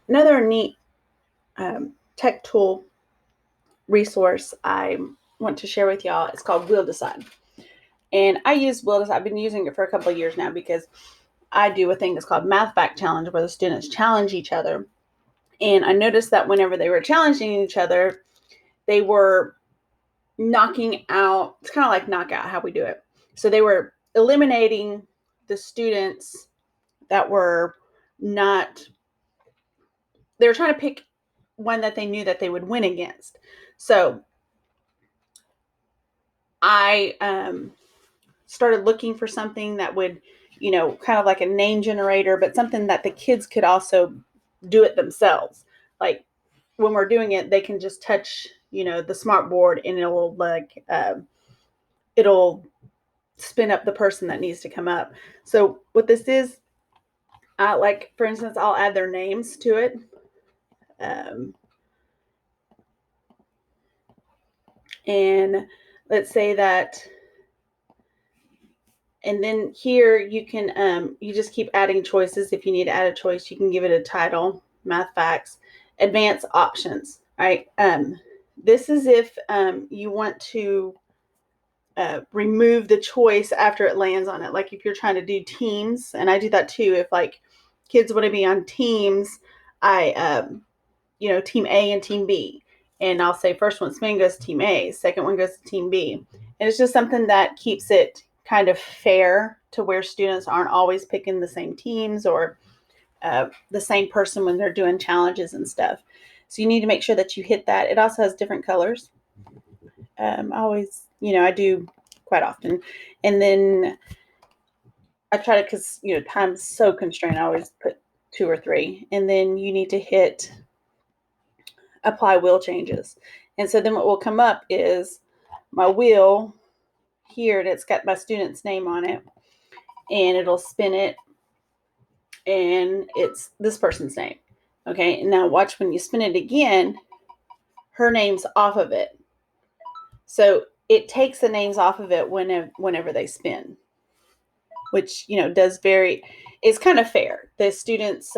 Another neat tech tool resource I want to share with y'all is called Wheel Decide. And I use Wheel Decide. I've been using it for a couple of years now because I do a thing that's called Math Fact Challenge where the students challenge each other. And I noticed that whenever they were challenging each other, they were knocking out, it's kind of like knockout how we do it. So they were eliminating the students that were not, they were trying to pick one that they knew that they would win against. So I started looking for something that would, kind of like a name generator, but something that the kids could also do it themselves. Like when we're doing it, they can just touch, the smart board and it'll spin up the person that needs to come up. So what this is, like for instance, I'll add their names to it. And let's say that, and then here you can, you just keep adding choices. If you need to add a choice, you can give it a title, math facts, advanced options. All right. This is if you want to remove the choice after it lands on it. Like if you're trying to do teams, and I do that too. If like kids want to be on teams, I, team A and team B. And I'll say first one spin goes to team A, second one goes to team B. And it's just something that keeps it kind of fair to where students aren't always picking the same teams or the same person when they're doing challenges and stuff. So you need to make sure that you hit that. It also has different colors. I always, I do quite often. And then I try to, because, time's so constrained, I always put 2 or 3. And then you need to hit apply wheel changes. And so then what will come up is my wheel here, and it's got my student's name on it, and it'll spin it, and it's this person's name. Okay, and now watch when you spin it again, her name's off of it. So it takes the names off of it whenever they spin, which, does vary. It's kind of fair. The students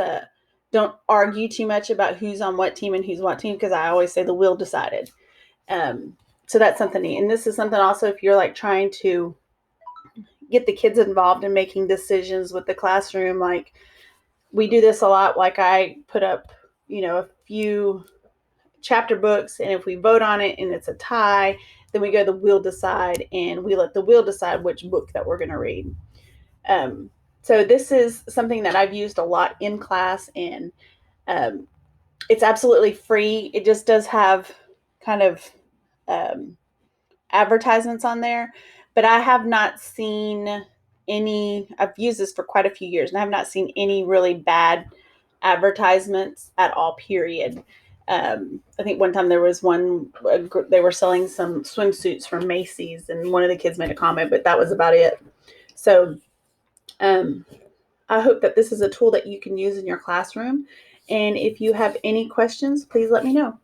don't argue too much about who's on what team and who's what team, because I always say the wheel decided. So that's something neat. And this is something also if you're like trying to get the kids involved in making decisions with the classroom. Like we do this a lot. Like I put up, a few chapter books, and if we vote on it and it's a tie, then we go to the wheel decide, and we let the wheel decide which book that we're going to read. So this is something that I've used a lot in class, and it's absolutely free. It just does have kind of advertisements on there, but I have not seen any. I've used this for quite a few years, and I have not seen any really bad advertisements at all, period. I think one time there was one, they were selling some swimsuits from Macy's, and one of the kids made a comment, but that was about it. So I hope that this is a tool that you can use in your classroom. And if you have any questions, please let me know.